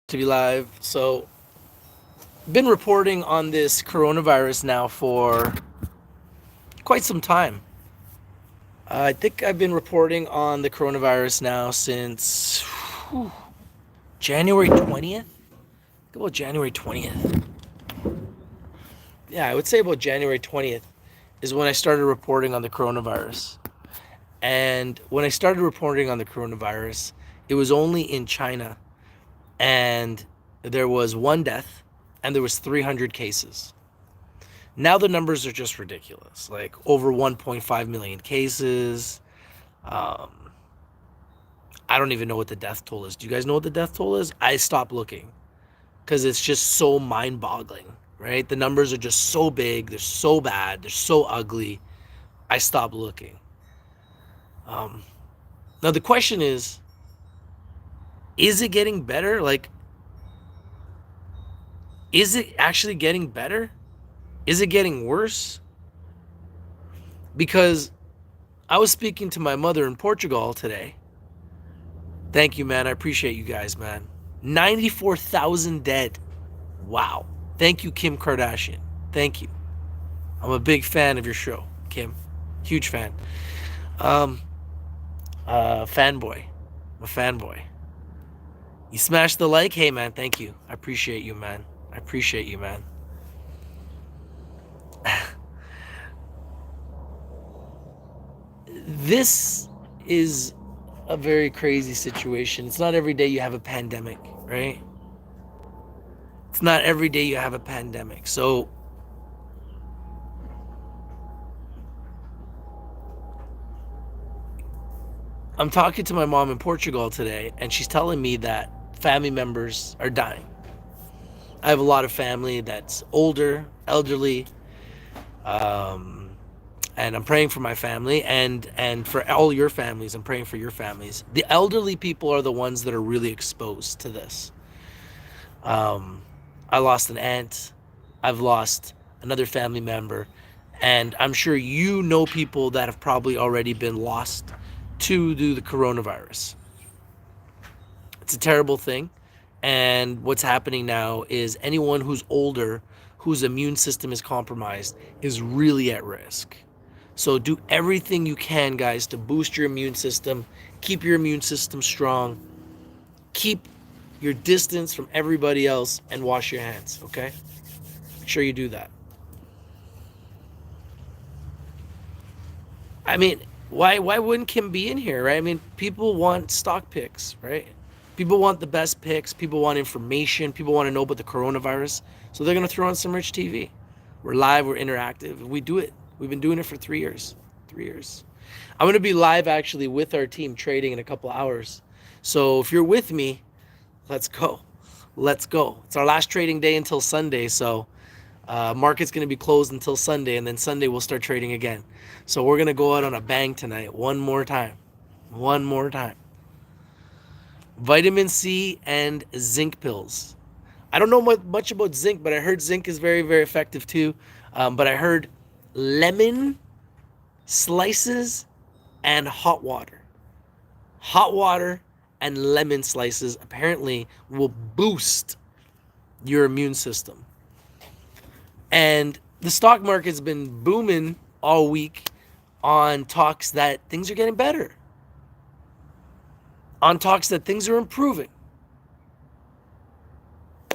to be live. So, been reporting on this coronavirus now for quite some time. I think I've been reporting on the coronavirus now since January 20th. About January 20th. Yeah, I would say about January 20th is when I started reporting on the coronavirus. And when I started reporting on the coronavirus, it was only in China, and there was one death and there was 300 cases. Now the numbers are just ridiculous, like over 1.5 million cases. um, I don't even know what the death toll is. Do you guys know what the death toll is? I stopped looking because it's just so mind-boggling, right? The numbers are just so big, they're so bad, they're so ugly. I stopped looking. um, Now the question is it getting better? Like, is it actually getting better? Is it getting worse? Because I was speaking to my mother in Portugal today. Thank you, man. I appreciate you guys, man. 94,000 dead. Wow. Thank you, Kim Kardashian. Thank you. I'm a big fan of your show, Kim. Huge fan. Um, Fanboy. I'm a fanboy. You smashed the like? Hey, man, thank you. I appreciate you, man. I appreciate you, man. This is a very crazy situation. It's not every day you have a pandemic, right? It's not every day you have a pandemic. So I'm talking to my mom in Portugal today, and she's telling me that family members are dying. I have a lot of family that's older, elderly, um, and I'm praying for my family, and for all your families. I'm praying for your families. The elderly people are the ones that are really exposed to this. Um, I lost an aunt. I've lost another family member, and I'm sure you know people that have probably already been lost to the coronavirus. It's a terrible thing. And what's happening now is anyone who's older, whose immune system is compromised, is really at risk. So do everything you can, guys, to boost your immune system, keep your immune system strong, keep your distance from everybody else, and wash your hands, okay? Make sure you do that. I mean, why wouldn't Kim be in here, right? I mean, people want stock picks, right? People want the best picks. People want information. People want to know about the coronavirus. So they're going to throw on some Rich TV. We're live. We're interactive. We do it. We've been doing it for 3 years. 3 years. I'm going to be live actually with our team trading in a couple hours. So if you're with me, let's go. Let's go. It's our last trading day until Sunday. So market's going to be closed until Sunday, and then Sunday we'll start trading again. So we're going to go out on a bang tonight. One more time. One more time. Vitamin C and zinc pills. I don't know much about zinc, but I heard zinc is very, very effective too. But I heard lemon slices and hot water. Hot water and lemon slices apparently will boost your immune system. And the stock market's been booming all week on talks that things are getting better, on talks that things are improving.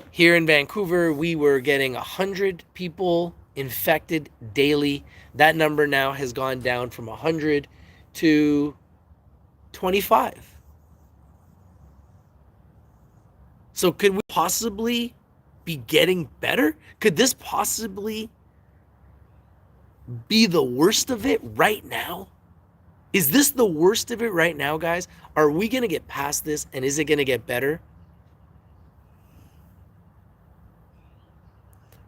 Here in Vancouver, we were getting 100 people infected daily. That number now has gone down from 100 to 25. So could we possibly be getting better? Could this possibly be the worst of it right now? Is this the worst of it right now, guys? Are we going to get past this, and is it going to get better?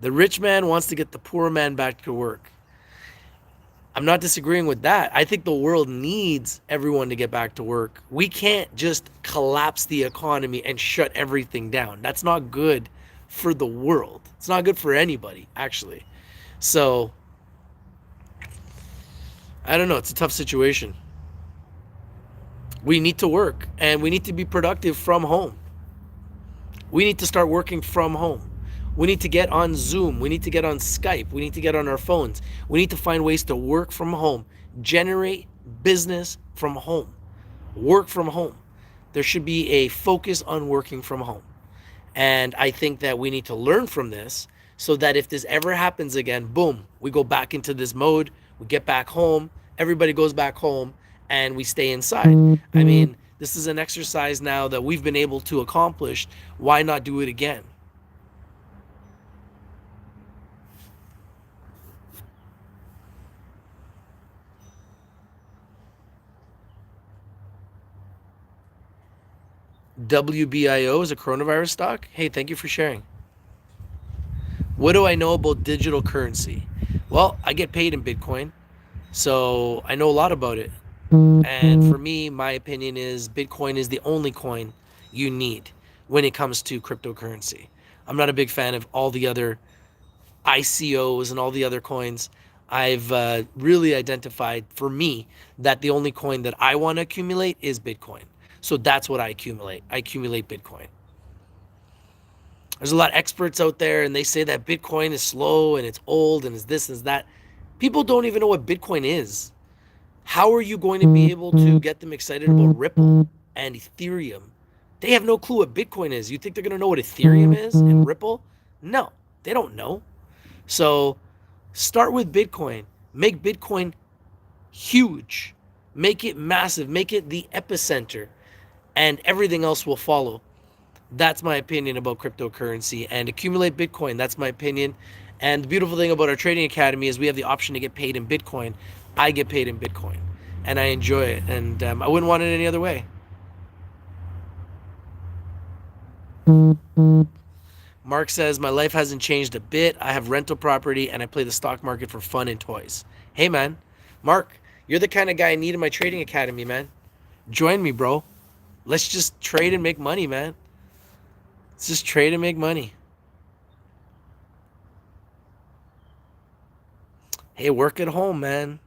The rich man wants to get the poor man back to work. I'm not disagreeing with that. I think the world needs everyone to get back to work. We can't just collapse the economy and shut everything down. That's not good for the world. It's not good for anybody, actually. So, I don't know. It's a tough situation. We need to work, and we need to be productive from home. We need to start working from home. We need to get on Zoom. We need to get on Skype. We need to get on our phones. We need to find ways to work from home, generate business from home, work from home. There should be a focus on working from home. And I think that we need to learn from this so that if this ever happens again, boom, we go back into this mode, we get back home, everybody goes back home, and we stay inside. I mean, this is an exercise now that we've been able to accomplish. Why not do it again? WBIO is a coronavirus stock? Hey, thank you for sharing. What do I know about digital currency? Well, I get paid in Bitcoin, so I know a lot about it. And for me, my opinion is Bitcoin is the only coin you need when it comes to cryptocurrency. I'm not a big fan of all the other ICOs and all the other coins. I've really identified for me that the only coin that I want to accumulate is Bitcoin. So that's what I accumulate. I accumulate Bitcoin. There's a lot of experts out there and they say that Bitcoin is slow and it's old and it's this and it's that. People don't even know what Bitcoin is. How are you going to be able to get them excited about Ripple and Ethereum? They have no clue what Bitcoin is. You think they're going to know what Ethereum is and Ripple? No, they don't know. So start with Bitcoin. Make Bitcoin huge. Make it massive. Make it the epicenter. And everything else will follow. That's my opinion about cryptocurrency. And accumulate Bitcoin. That's my opinion. And the beautiful thing about our trading academy is we have the option to get paid in Bitcoin. I get paid in Bitcoin. And I enjoy it. And I wouldn't want it any other way. Mark says, my life hasn't changed a bit. I have rental property and I play the stock market for fun and toys. Hey, man. Mark, you're the kind of guy I need in my trading academy, man. Join me, bro. Let's just trade and make money, man. Let's just trade and make money. Hey, work at home, man.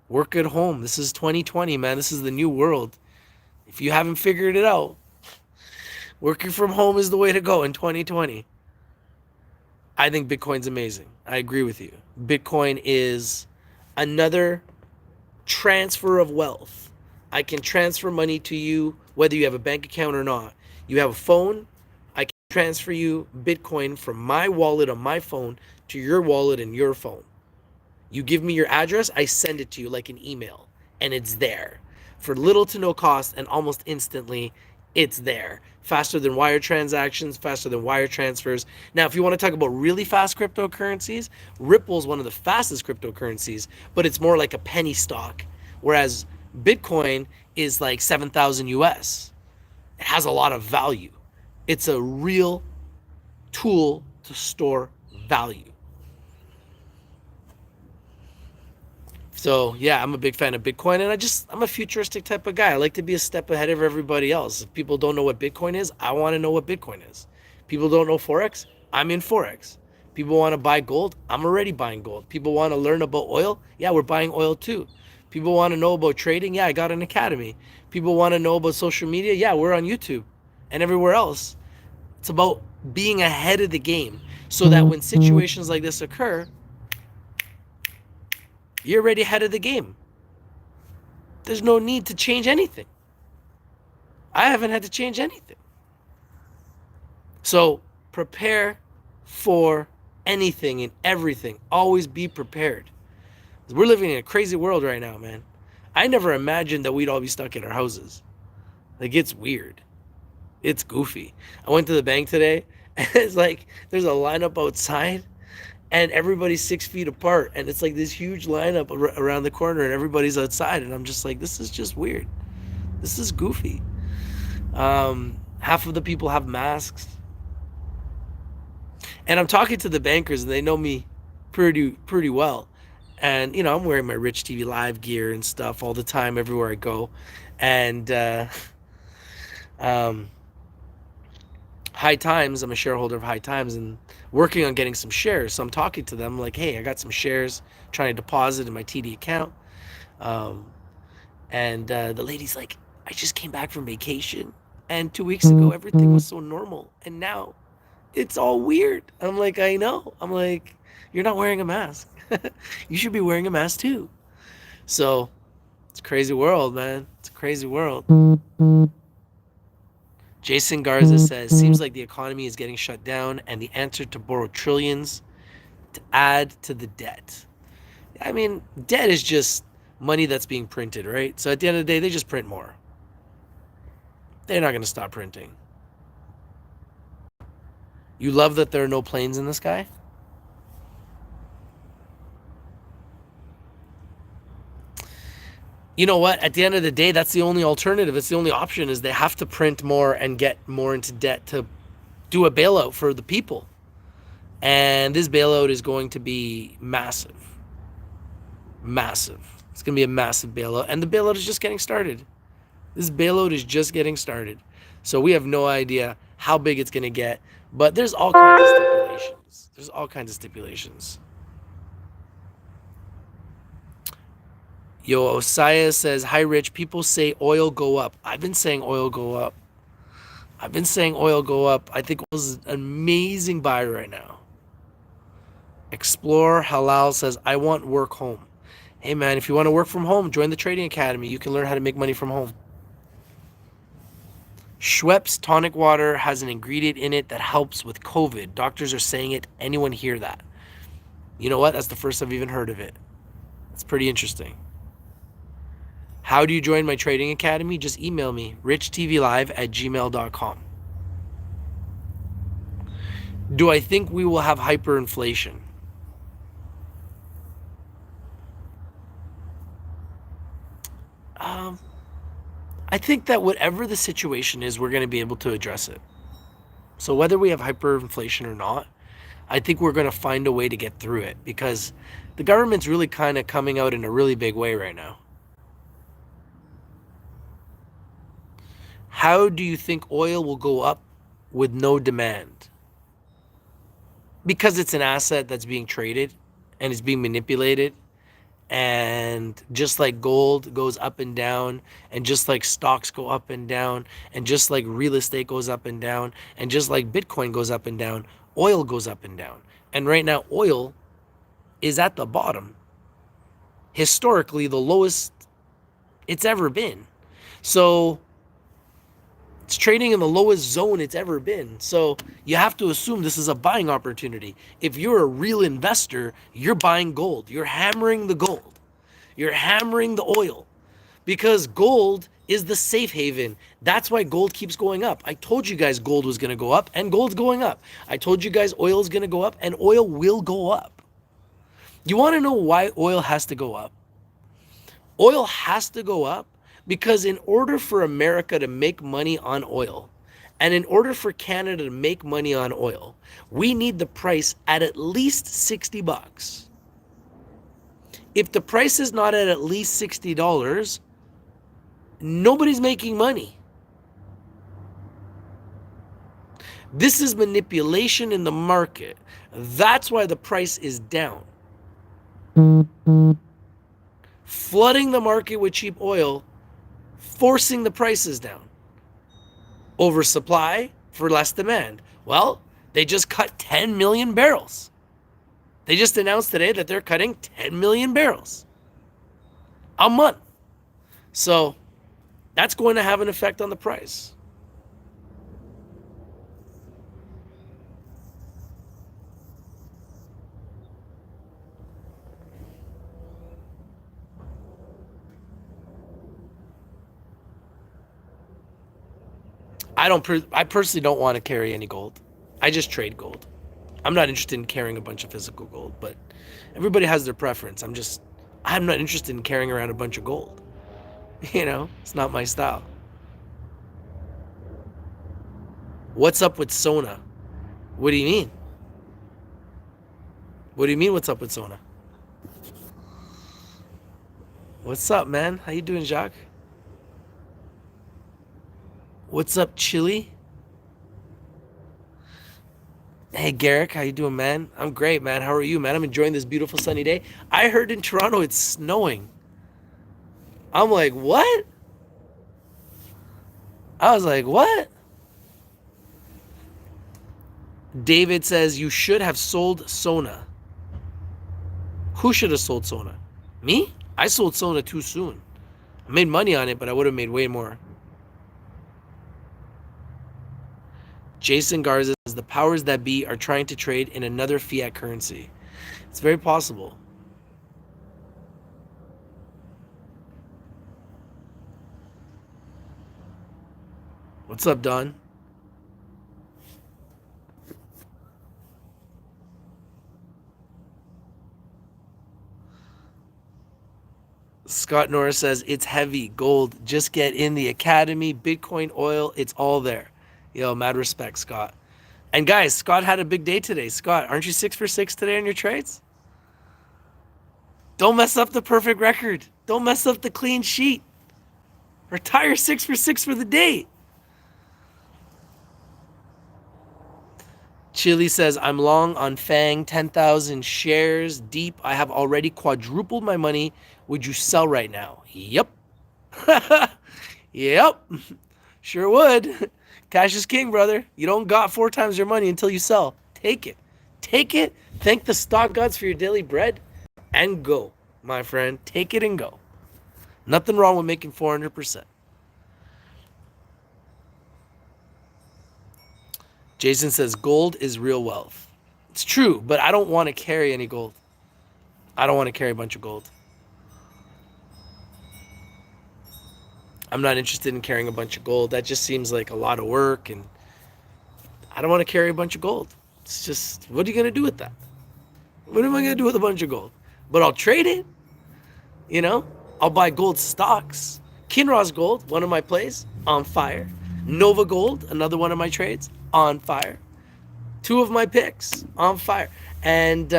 Work at home. This is 2020, man. This is the new world. If you haven't figured it out, working from home is the way to go in 2020. I think Bitcoin's amazing. I agree with you. Bitcoin is another transfer of wealth. I can transfer money to you whether you have a bank account or not. You have a phone, I can transfer you Bitcoin from my wallet on my phone to your wallet and your phone. You give me your address, I send it to you like an email, and it's there. For little to no cost and almost instantly, it's there. Faster than wire transactions, faster than wire transfers. Now, if you want to talk about really fast cryptocurrencies, Ripple is one of the fastest cryptocurrencies, but it's more like a penny stock. Whereas Bitcoin is like 7,000 US. It has a lot of value. It's a real tool to store value. So yeah, I'm a big fan of Bitcoin, and I'm a futuristic type of guy. I like to be a step ahead of everybody else. If people don't know what Bitcoin is, I want to know what Bitcoin is. People don't know Forex, I'm in Forex. People want to buy gold, I'm already buying gold. People want to learn about oil, yeah, we're buying oil too. People want to know about trading, yeah, I got an academy. People want to know about social media, yeah, we're on YouTube and everywhere else. It's about being ahead of the game so that when situations like this occur, you're already ahead of the game. There's no need to change anything. I haven't had to change anything. So prepare for anything and everything. Always be prepared. We're living in a crazy world right now, man. I never imagined that we'd all be stuck in our houses. Like, it's weird. It's goofy. I went to the bank today, and it's like there's a lineup outside, and everybody's 6 feet apart, and it's like this huge lineup around the corner, and everybody's outside, and I'm just like, this is just weird. This is goofy. Half of the people have masks, and I'm talking to the bankers, and they know me pretty well, and you know, I'm wearing my RICHTVLIVE gear and stuff all the time everywhere I go, and High Times, I'm a shareholder of High Times and working on getting some shares. So I'm talking to them like, hey, I got some shares, trying to deposit in my TD account. And the lady's like, I just came back from vacation. And 2 weeks ago, everything was so normal. And now it's all weird. I'm like, I know. I'm like, you're not wearing a mask. You should be wearing a mask too. So it's a crazy world, man. It's a crazy world. Jason Garza says, seems like the economy is getting shut down and the answer to borrow trillions to add to the debt. I mean, debt is just money that's being printed, right? So at the end of the day, they just print more. They're not going to stop printing. You love that there are no planes in the sky? You know what? At the end of the day, that's the only alternative. It's the only option is they have to print more and get more into debt to do a bailout for the people. And this bailout is going to be massive. Massive. It's going to be a massive bailout. And the bailout is just getting started. This bailout is just getting started. So we have no idea how big it's going to get. But there's all kinds of stipulations. There's all kinds of stipulations. Yo, Osaya says, hi, Rich. People say oil go up. I've been saying oil go up. I've been saying oil go up. I think oil is an amazing buy right now. Explore Halal says, I want work home. Hey, man, if you want to work from home, join the Trading Academy. You can learn how to make money from home. Schweppes tonic water has an ingredient in it that helps with COVID. Doctors are saying it. Anyone hear that? You know what? That's the first I've even heard of it. It's pretty interesting. How do you join my Trading Academy? Just email me, RICHTVLIVE@gmail.com. Do I think we will have hyperinflation? I think that whatever the situation is, we're going to be able to address it. So whether we have hyperinflation or not, I think we're going to find a way to get through it because the government's really kind of coming out in a really big way right now. How do you think oil will go up with no demand? Because it's an asset that's being traded and it's being manipulated. And just like gold goes up and down, and just like stocks go up and down, and just like real estate goes up and down, and just like Bitcoin goes up and down, oil goes up and down. And right now, oil is at the bottom. Historically, the lowest it's ever been. So it's trading in the lowest zone it's ever been. So you have to assume this is a buying opportunity. If you're a real investor, you're buying gold. You're hammering the gold. You're hammering the oil because gold is the safe haven. That's why gold keeps going up. I told you guys gold was going to go up and gold's going up. I told you guys oil is going to go up and oil will go up. You want to know why oil has to go up? Oil has to go up because in order for America to make money on oil, and in order for Canada to make money on oil, we need the price at least $60. If the price is not at least $60, nobody's making money. This is manipulation in the market. That's why the price is down. Flooding the market with cheap oil, forcing the prices down. Oversupply for less demand. Well, they just cut 10 million barrels. They just announced today that they're cutting 10 million barrels a month. So that's going to have an effect on the price. I personally don't want to carry any gold. I just trade gold. I'm not interested in carrying a bunch of physical gold, but everybody has their preference. I'm not interested in carrying around a bunch of gold. You know, it's not my style. What's up with Sona? What do you mean? What do you mean what's up with Sona? What's up, man? How you doing, Jacques? What's up, Chili? Hey, Garrick, how you doing, man? I'm great, man. How are you, man? I'm enjoying this beautiful sunny day. I heard in Toronto it's snowing. I'm like, what? I was like, what? David says you should have sold Sona. Who should have sold Sona? Me? I sold Sona too soon. I made money on it, but I would have made way more. Jason Garza says the powers that be are trying to trade in another fiat currency. It's very possible. What's up, Don? Scott Norris says it's heavy gold. Just get in the academy, Bitcoin, oil. It's all there. Yo, mad respect, Scott. And guys, Scott had a big day today. Scott, aren't you 6 for 6 today on your trades? Don't mess up the perfect record. Don't mess up the clean sheet. Retire 6 for 6 for the day. Chili says, I'm long on FANG, 10,000 shares deep. I have already quadrupled my money. Would you sell right now? Yep. Yep. Sure would. Cash is king, brother. You don't got 4 times your money until you sell. Take it. Take it. Thank the stock gods for your daily bread and go, my friend. Take it and go. Nothing wrong with making 400%. Jason says gold is real wealth. It's true, but I don't want to carry any gold. I don't want to carry a bunch of gold. I'm not interested in carrying a bunch of gold. That just seems like a lot of work, and I don't want to carry a bunch of gold. It's just, what are you going to do with that? What am I going to do with a bunch of gold? But I'll trade it. You know, I'll buy gold stocks. Kinross Gold, one of my plays, on fire. Nova Gold, another one of my trades, on fire. 2 of my picks, on fire. And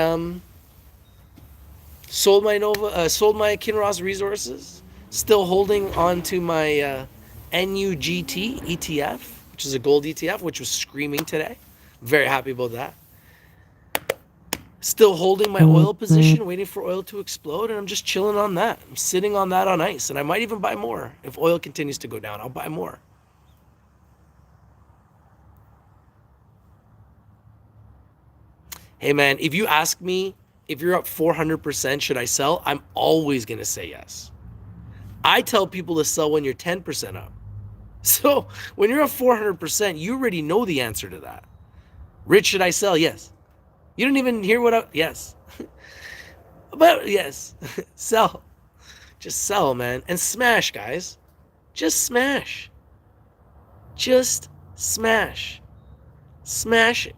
sold my Kinross Resources. Still holding on to my NUGT ETF, which is a gold ETF, which was screaming today. Very happy about that. Still holding my oil position, waiting for oil to explode, and I'm just chilling on that. I'm sitting on that on ice, and I might even buy more. If oil continues to go down, I'll buy more. Hey, man, if you ask me if you're up 400%, should I sell? I'm always going to say yes. I tell people to sell when you're 10% up. So when you're up 400%, you already know the answer to that. Rich, should I sell? Yes. You didn't even hear what I... Yes. But yes, sell. Just sell, man. And smash, guys. Just smash. Just smash. Smash it.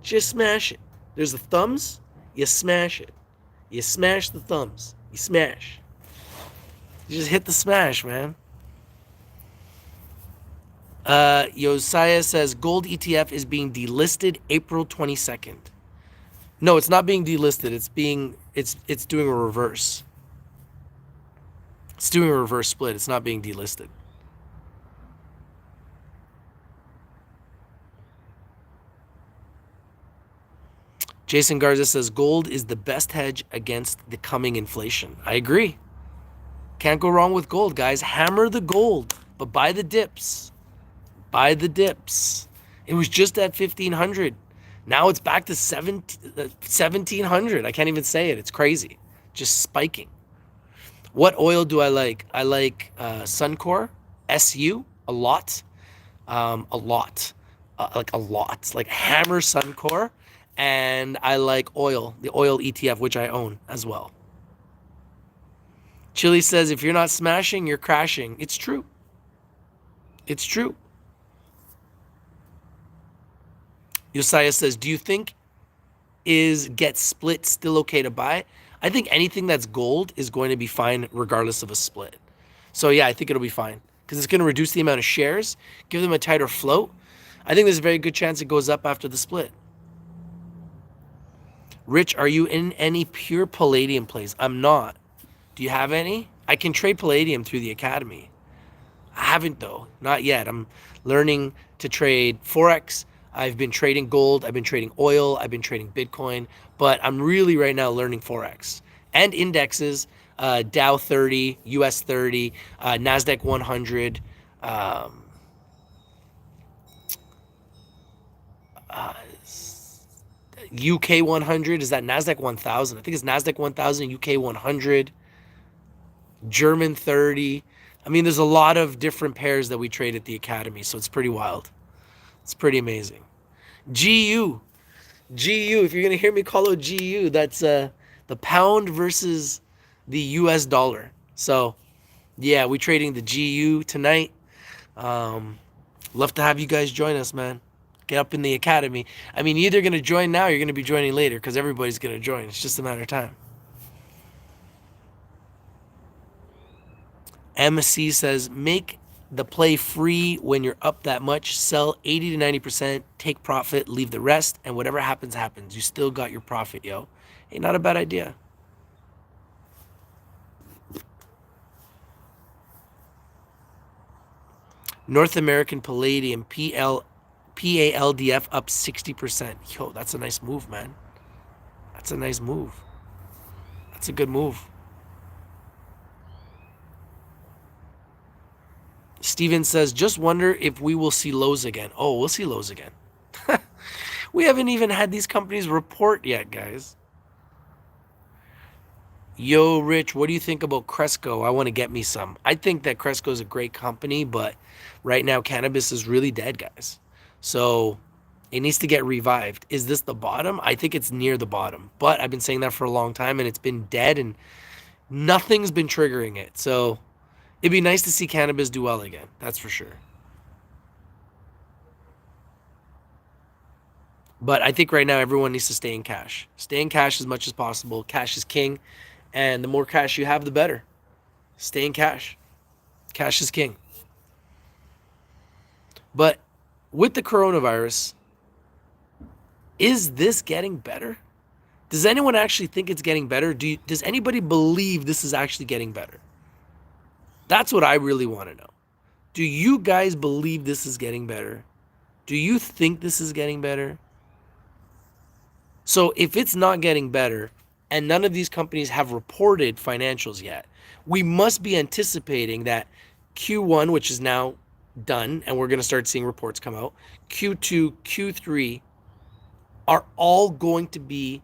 Just smash it. There's the thumbs. You smash it. You smash the thumbs. You smash. You just hit the smash, man. Josiah says gold ETF is being delisted April 22nd. No, it's not being delisted. It's doing a reverse. It's doing a reverse split. It's not being delisted. Jason Garza says gold is the best hedge against the coming inflation. I agree. Can't go wrong with gold, guys. Hammer the gold, but buy the dips. Buy the dips. It was just at 1,500. Now it's back to 1,700. I can't even say it. It's crazy. Just spiking. What oil do I like? I like Suncor, SU, a lot. Like a lot. Like hammer Suncor. And I like oil, the oil ETF, which I own as well. Chili says, if you're not smashing, you're crashing. It's true. It's true. Josiah says, do you think is get split still okay to buy? I think anything that's gold is going to be fine regardless of a split. So yeah, I think it'll be fine because it's going to reduce the amount of shares, give them a tighter float. I think there's a very good chance it goes up after the split. Rich, are you in any pure palladium plays? I'm not. Do you have any? I can trade palladium through the academy. I haven't though, not yet. I'm learning to trade Forex. I've been trading gold. I've been trading oil. I've been trading Bitcoin, but I'm really right now learning Forex and indexes, Dow 30, US 30, NASDAQ 100, uh, UK 100, is that NASDAQ 1000? I think it's NASDAQ 1000, UK 100, German 30. I mean, there's a lot of different pairs that we trade at the Academy, so it's pretty wild. It's pretty amazing. GU, if you're going to hear me call out GU, that's the pound versus the US dollar. So, yeah, we're trading the GU tonight. Love to have you guys join us, man. Get up in the Academy. I mean, you're either going to join now or you're going to be joining later because everybody's going to join. It's just a matter of time. MC says, make the play free when you're up that much. Sell 80 to 90%, take profit, leave the rest, and whatever happens, happens. You still got your profit, yo. Hey, not a bad idea. North American Palladium, PALDF up 60%. Yo, that's a nice move, man. That's a nice move. That's a good move. Steven says, just wonder if we will see lows again. Oh, we'll see lows again. We haven't even had these companies report yet, guys. Yo, Rich, what do you think about Cresco? I want to get me some. I think that Cresco is a great company, but right now cannabis is really dead, guys. So it needs to get revived. Is this the bottom? I think it's near the bottom, but I've been saying that for a long time and it's been dead and nothing's been triggering it. So it'd be nice to see cannabis do well again. That's for sure. But I think right now everyone needs to stay in cash. Stay in cash as much as possible. Cash is king. And the more cash you have, the better. Stay in cash. Cash is king. But with the coronavirus, is this getting better? Does anyone actually think it's getting better? Does anybody believe this is actually getting better? That's what I really want to know. Do you guys believe this is getting better? Do you think this is getting better? So if it's not getting better and none of these companies have reported financials yet, we must be anticipating that Q1, which is now done, and we're going to start seeing reports come out, Q2, Q3 are all going to be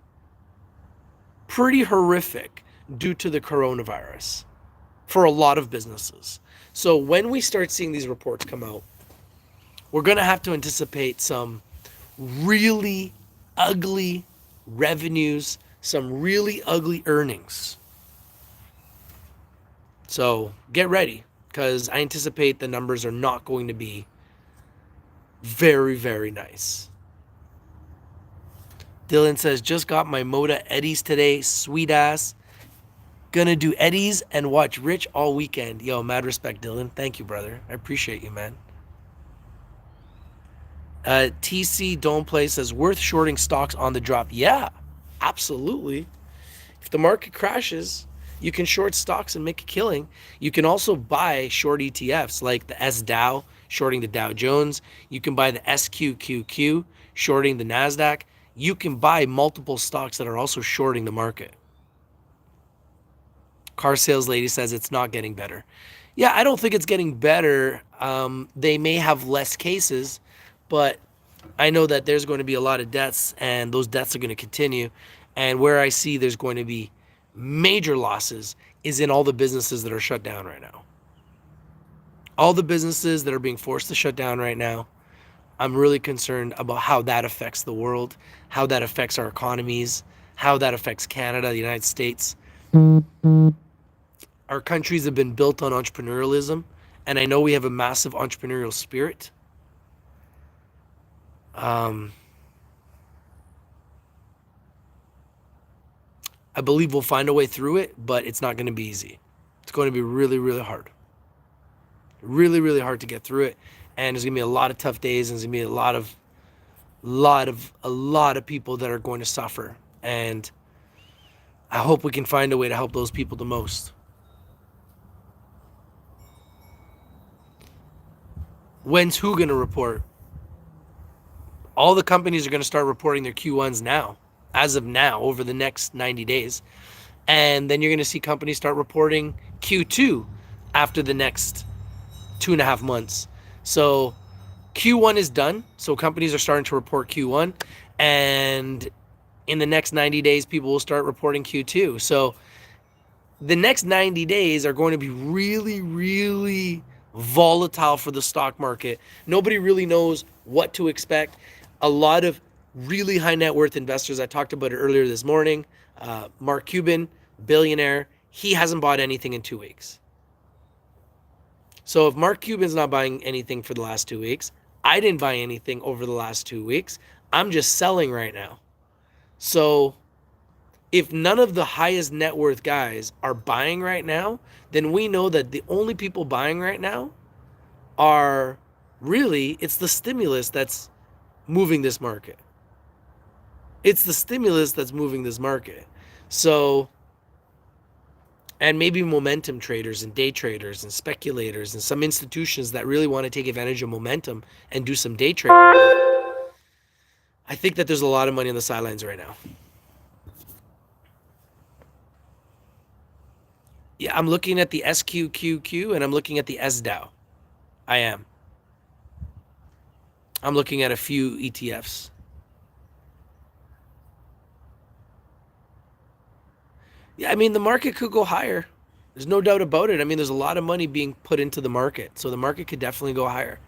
pretty horrific due to the coronavirus for a lot of businesses. So when we start seeing these reports come out, we're going to have to anticipate some really ugly revenues, some really ugly earnings. So get ready, because I anticipate the numbers are not going to be very, very nice. Dylan says, just got my Moda Eddies today. Sweet ass. Gonna do Eddies and watch Rich all weekend. Yo, mad respect, Dylan. Thank you, brother. I appreciate you, man. TC Don't Play says, worth shorting stocks on the drop. Yeah, absolutely. If the market crashes, you can short stocks and make a killing. You can also buy short ETFs like the SDOW, shorting the Dow Jones. You can buy the SQQQ, shorting the NASDAQ. You can buy multiple stocks that are also shorting the market. Car sales lady says it's not getting better. Yeah, I don't think it's getting better. They may have less cases, but I know that there's going to be a lot of deaths, and those deaths are going to continue. And where I see there's going to be major losses is in all the businesses that are shut down right now. All the businesses that are being forced to shut down right now, I'm really concerned about how that affects the world, how that affects our economies, how that affects Canada, the United States. Our countries have been built on entrepreneurialism, and I know we have a massive entrepreneurial spirit. I believe we'll find a way through it, but it's not going to be easy. It's going to be really, really hard. Really, really hard to get through it. And there's going to be a lot of tough days, and there's going to be a lot of people that are going to suffer. And I hope we can find a way to help those people the most. When's who going to report? All the companies are going to start reporting their Q1s now, as of now, over the next 90 days. And then you're going to see companies start reporting Q2 after the next 2.5 months. So Q1 is done, so companies are starting to report Q1, and in the next 90 days, people will start reporting Q2. So the next 90 days are going to be really, really volatile for the stock market. Nobody really knows what to expect. A lot of really high net worth investors, I talked about it earlier this morning, Mark Cuban, billionaire, he hasn't bought anything in 2 weeks. So if Mark Cuban's not buying anything for the last 2 weeks, I didn't buy anything over the last 2 weeks. I'm just selling right now. So if none of the highest net worth guys are buying right now, then we know that the only people buying right now are really, it's the stimulus that's moving this market. It's the stimulus that's moving this market. So, and maybe momentum traders and day traders and speculators and some institutions that really want to take advantage of momentum and do some day trading. I think that there's a lot of money on the sidelines right now. Yeah, I'm looking at the SQQQ and I'm looking at the SDAO. I am. I'm looking at a few ETFs. Yeah, I mean, the market could go higher. There's no doubt about it. I mean, there's a lot of money being put into the market. So the market could definitely go higher.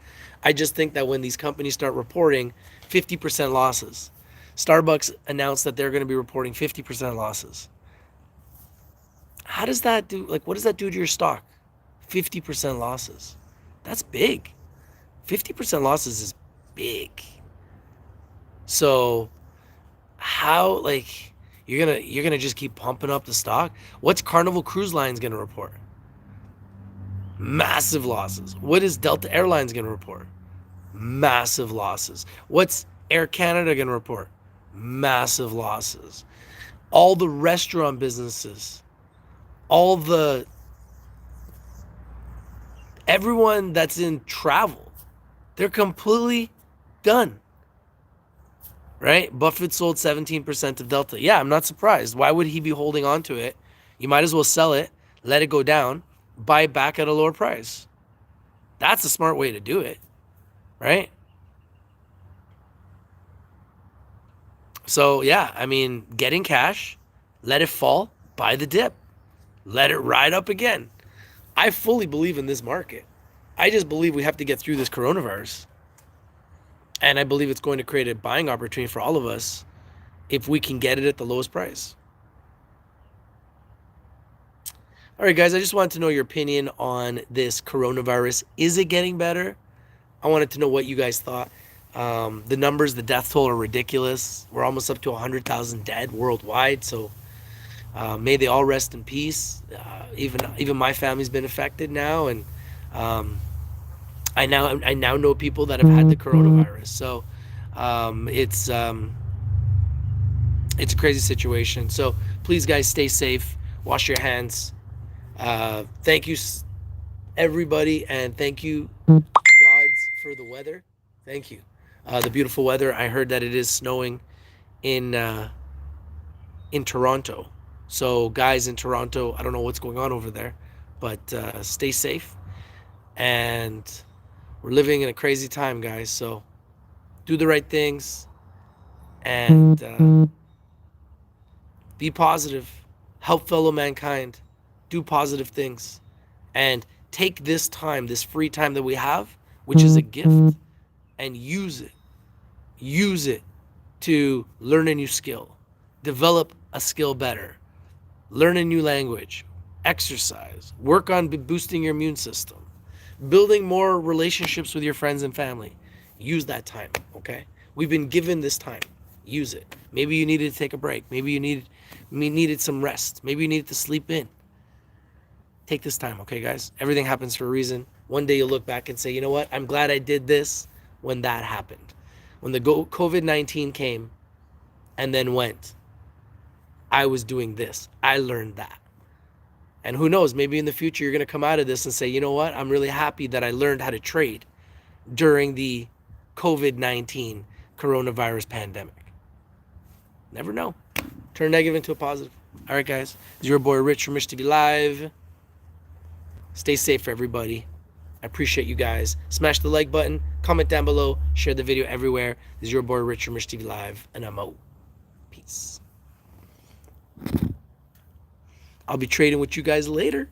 I just think that when these companies start reporting 50% losses, Starbucks announced that they're going to be reporting 50% losses. How does that do, like, what does that do to your stock? 50% losses. That's big. 50% losses is big. So how, like, you're gonna just keep pumping up the stock? What's Carnival Cruise Lines gonna report? Massive losses. What is Delta Airlines gonna report? Massive losses. What's Air Canada gonna report? Massive losses. All the restaurant businesses, everyone that's in travel, they're completely done. Right? Buffett sold 17% of Delta. Yeah, I'm not surprised. Why would he be holding on to it? You might as well sell it, let it go down, buy it back at a lower price. That's a smart way to do it, right? So, yeah, I mean, getting cash, let it fall, buy the dip, let it ride up again. I fully believe in this market. I just believe we have to get through this coronavirus. And I believe it's going to create a buying opportunity for all of us if we can get it at the lowest price. All right, guys, I just wanted to know your opinion on this coronavirus. Is it getting better? I wanted to know what you guys thought. The numbers, the death toll are ridiculous. We're almost up to 100,000 dead worldwide. So may they all rest in peace. Even my family's been affected now. And I now know people that have had the coronavirus. So it's a crazy situation. So please, guys, stay safe. Wash your hands. Thank you, everybody, and thank you, gods, for the weather. Thank you. The beautiful weather. I heard that it is snowing in Toronto. So guys in Toronto, I don't know what's going on over there, but stay safe. And we're living in a crazy time, guys. So do the right things and be positive. Help fellow mankind. Do positive things. And take this time, this free time that we have, which is a gift, and use it. Use it to learn a new skill. Develop a skill better. Learn a new language. Exercise. Work on boosting your immune system. Building more relationships with your friends and family. Use that time, okay? We've been given this time. Use it. Maybe you needed to take a break. Maybe you needed some rest. Maybe you needed to sleep in. Take this time, okay, guys? Everything happens for a reason. One day you'll look back and say, you know what? I'm glad I did this when that happened. When the COVID-19 came and then went, I was doing this. I learned that. And who knows, maybe in the future you're going to come out of this and say, you know what? I'm really happy that I learned how to trade during the COVID-19 coronavirus pandemic. Never know. Turn negative into a positive. All right, guys. It's your boy Rich from Rich TV Live. Stay safe, everybody. I appreciate you guys. Smash the like button, comment down below, share the video everywhere. This is your boy Rich from Rich TV Live, and I'm out. Peace. I'll be trading with you guys later.